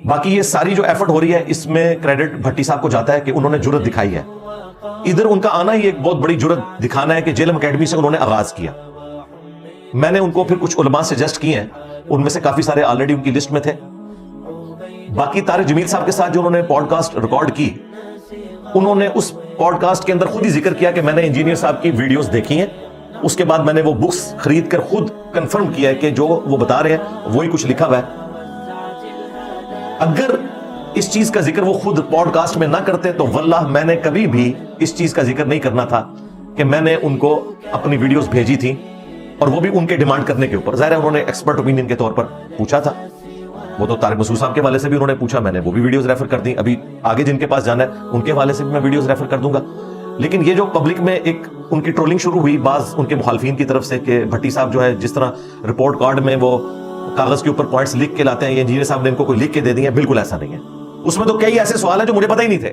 باقی یہ ساری جو ایفرٹ ہو رہی ہے اس میں کریڈٹ بھٹی صاحب کو جاتا ہے کہ انہوں نے جرت دکھائی ہے. ادھر ان کا آنا ہی ایک بہت بڑی جرت دکھانا ہے کہ جیلم اکیڈمی سے انہوں نے آغاز کیا. میں نے ان کو پھر کچھ علماء سجیسٹ کیے ہیں, ان میں سے کافی سارے آلریڈی ان کی لسٹ میں تھے. باقی طارق جمیل صاحب کے ساتھ جو انہوں نے پوڈ کاسٹ ریکارڈ کی, انہوں نے اس پوڈ کاسٹ کے اندر خود ہی ذکر کیا کہ میں نے انجینئر صاحب کی ویڈیوز دیکھی ہیں, اس کے بعد میں نے وہ بکس خرید کر خود کنفرم کیا ہے کہ جو وہ بتا رہے ہیں وہی کچھ لکھا ہوا ہے. اگر اس چیز کا ذکر وہ خود پوڈ کاسٹ میں نہ کرتے تو واللہ میں نے کبھی بھی اس چیز کا ذکر نہیں کرنا تھا کہ میں نے ان کو اپنی ویڈیوز بھیجی تھی, اور وہ بھی ان کے ڈیمانڈ کرنے کے اوپر. ظاہر ہے انہوں نے ایکسپرٹ اوپینین کے طور پر پوچھا تھا, وہ تو طارق مسعود صاحب کے حوالے سے بھی انہوں نے پوچھا, میں نے وہ بھی ویڈیوز ریفر کر دی. ابھی آگے جن کے پاس جانا ہے ان کے حوالے سے بھی میں ویڈیوز ریفر کر دوں گا. لیکن یہ جو پبلک میں ایک ان کی ٹرولنگ شروع ہوئی بعض ان کے مخالفین کی طرف سے کہ بھٹی صاحب جو ہے جس طرح رپورٹ کارڈ میں وہ کاغذ کے اوپر پوائنٹس لکھ کے لاتے ہیں, یہ انجینئر صاحب نے ان کو کوئی لکھ کے دے دی ہے, بالکل ایسا نہیں ہے. اس میں تو کئی ایسے سوال ہیں جو مجھے پتہ ہی نہیں تھے.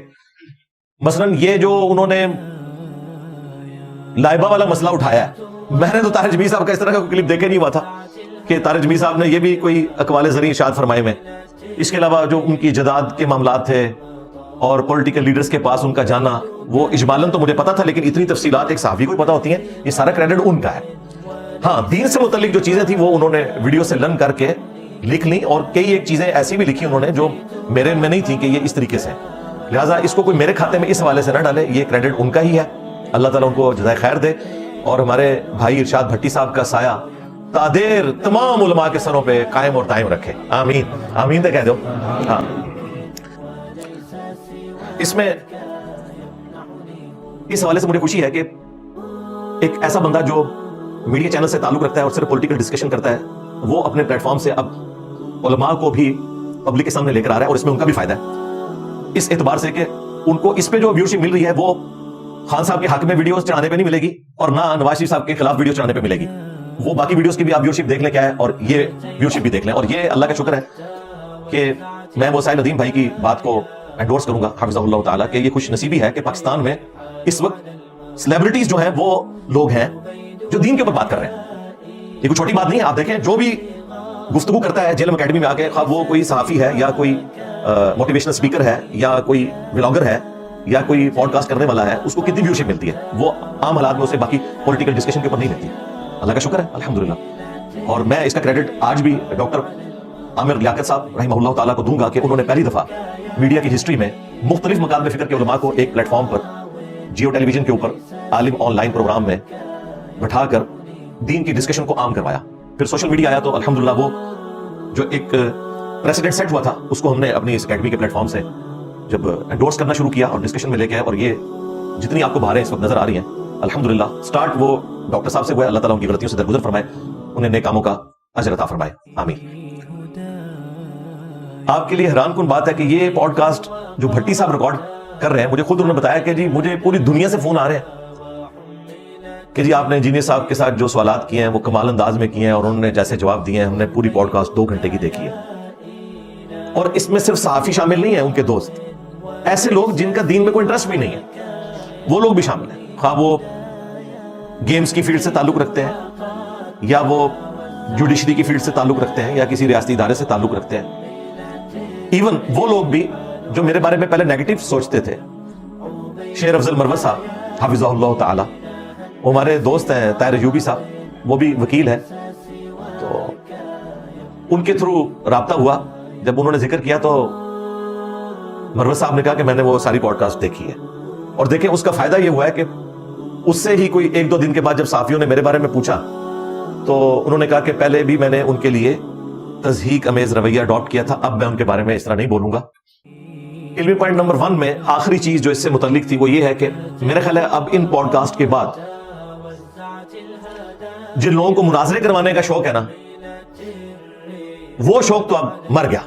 مثلا یہ جو انہوں نے لائبہ والا مسئلہ اٹھایا ہے, میں نے تو طارق جمیل صاحب کا اس طرح کا کلپ دیکھے نہیں ہوا تھا کہ طارق جمیل صاحب نے یہ بھی کوئی اقوال زرعی ارشاد فرمائے میں. اس کے علاوہ جو ان کی جداد کے معاملات تھے اور پولیٹیکل لیڈرز کے پاس ان کا جانا, وہ اجمالاً تو مجھے پتا تھا, لیکن اتنی تفصیلات ایک صحافی کو ہی پتا ہوتی ہیں. یہ سارا کریڈٹ ان کا ہے. ہاں, دین سے متعلق جو چیزیں تھیں وہ انہوں نے ویڈیو سے لرن کر کے لکھ لی, اور کئی ایک چیزیں ایسی بھی لکھی انہوں نے جو میرے میں نہیں تھی کہ یہ اس طریقے سے. لہٰذا اس کو کوئی میرے کھاتے میں اس حوالے سے نہ ڈالے, یہ کریڈٹ ان کا ہی ہے. اللہ تعالیٰ ان کو جزائے خیر دے, اور ہمارے بھائی ارشاد بھٹی صاحب کا سایہ تادیر تمام علماء کے سروں پہ قائم اور دائم رکھے. آمین آمین تو کہہ دو. ہاں, اس میں اس حوالے سے مجھے خوشی ہے کہ ایک ایسا بندہ جو میڈیا چینل سے تعلق رکھتا ہے اور صرف پولیٹیکل ڈسکشن کرتا ہے, وہ اپنے پلیٹ فارم سے اب علماء کو بھی پبلک کے سامنے لے کر آ رہا ہے, اور اس میں ان کا بھی فائدہ ہے اس اعتبار سے کہ ان کو اس پہ جو ویورشپ مل رہی ہے وہ خان صاحب کے حق میں ویڈیوز چڑھانے پہ نہیں ملے گی, اور نہ نواز شریف صاحب کے خلاف ویڈیوز چڑھانے پہ ملے گی. وہ باقی ویڈیوز کی بھی آپ ویورشپ دیکھ لیں کیا ہے, اور یہ ویورشپ بھی دیکھ لیں. اور یہ اللہ کا شکر ہے کہ میں وہ سائل ندیم بھائی کی بات کو انڈورس کروں گا حفظہ اللہ تعالیٰ, کہ یہ خوش نصیبی ہے کہ پاکستان میں اس وقت سیلیبریٹیز جو ہیں وہ لوگ ہیں جو دین کے اوپر بات کر رہے ہیں. یہ کوئی چھوٹی بات نہیں ہے. آپ دیکھیں جو بھی گفتگو کرتا ہے جیلم اکیڈمی میں آ کے, خواہ وہ کوئی صحافی ہے یا کوئی موٹیویشنل اسپیکر ہے یا کوئی ولاگر ہے یا کوئی پوڈ کاسٹ کرنے والا ہے, اس کو کتنی ویورشپ ملتی ہے. وہ عام حالات میں اسے باقی پولیٹیکل ڈسکشن کے اوپر نہیں ملتی. اللہ کا شکر ہے الحمدللہ. اور میں اس کا کریڈٹ آج بھی ڈاکٹر عامر لیاقت صاحب رحمہ اللہ تعالیٰ کو دوں گا کہ انہوں نے پہلی دفعہ میڈیا کی ہسٹری میں مختلف مکاتب فکر کے علماء کو ایک پلیٹ فارم پر جیو ٹیلی ویژن کے اوپر عالم آن لائن پروگرام میں بٹھا کر دین کی ڈسکشن کو عام کروایا. پھر سوشل میڈیا آیا تو الحمدللہ وہ جو ایک پریسیڈنٹ سیٹ ہوا تھا اس کو ہم نے اپنی اس اکیڈمی کے پلیٹ فارم سے جب انڈورس کرنا شروع کیا اور ڈسکشن میں لے کے آئے, اور یہ جتنی آپ کو بہاریں اس وقت نظر آ رہی ہیں الحمدللہ سٹارٹ وہ ڈاکٹر صاحب سے ہوا ہے. اللہ تعالیٰ ان کی غلطیوں سے درگزر فرمائے, انہیں نیک کاموں کا اجر عطا فرمائے. آمین. آپ کے لیے حیران کن بات ہے کہ یہ پوڈ کاسٹ جو بھٹی صاحب ریکارڈ کر رہے ہیں, مجھے خود انہوں نے بتایا کہ جی مجھے پوری دنیا سے فون آ رہے ہیں کہ جی آپ نے انجینئر صاحب کے ساتھ جو سوالات کیے ہیں وہ کمال انداز میں کیے ہیں, اور انہوں نے جیسے جواب دیے ہیں, ہم نے پوری پوڈ کاسٹ 2 گھنٹے کی دیکھی ہے. اور اس میں صرف صحافی شامل نہیں ہیں, ان کے دوست ایسے لوگ جن کا دین میں کوئی انٹرسٹ بھی نہیں ہے وہ لوگ بھی شامل ہیں, خواہ وہ گیمز کی فیلڈ سے تعلق رکھتے ہیں یا وہ جوڈیشری کی فیلڈ سے تعلق رکھتے ہیں یا کسی ریاستی ادارے سے تعلق رکھتے ہیں. ایون وہ لوگ بھی جو میرے بارے میں پہلے نیگیٹو سوچتے تھے, شیر افضل مروت صاحب حفظہ اللہ تعالی, وہ ہمارے دوست ہیں. طاہر ایوبی صاحب وہ بھی وکیل ہیں, تو ان کے تھرو رابطہ ہوا. جب انہوں نے ذکر کیا تو مروت صاحب نے کہا کہ میں نے وہ ساری پوڈ کاسٹ دیکھی ہے, اور دیکھیں اس کا فائدہ یہ ہوا ہے کہ اس سے ہی کوئی 1-2 دن کے بعد جب صحافیوں نے میرے بارے میں پوچھا تو انہوں نے کہا کہ پہلے بھی میں نے ان کے لیے تضحیک امیز رویہ اڈاپٹ کیا تھا, اب میں ان کے بارے میں اس طرح نہیں بولوں گا. علمی پوائنٹ نمبر 1 میں آخری چیز جو اس سے متعلق تھی وہ یہ ہے کہ میرا خیال ہے اب ان پوڈ کاسٹ کے بعد جن لوگوں کو مناظرے کروانے کا شوق ہے نا, وہ شوق تو اب مر گیا.